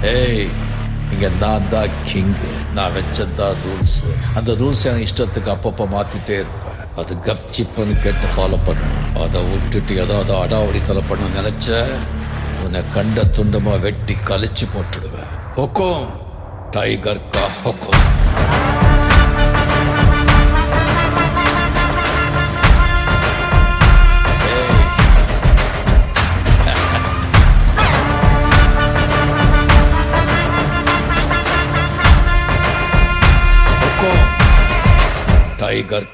ஏய், இங்க நான் தான் கிங்கு. நான் வச்சதான் ரூல்ஸ். அந்த ரூல்ஸ் என் இஷ்டத்துக்கு அப்பப்போ மாத்திட்டே இருப்பேன். அது கப்சிப்புன்னு கேட்டு ஃபாலோ பண்ணணும். அதை விட்டுட்டு ஏதாவது அடாவடித்தலை பண்ண நினைச்ச உன்னை கண்ட துண்டமா வெட்டி கழிச்சு போட்டுடுவேன். ஹுக்கும், டைகர் கா ஹுக்கும். டைகர்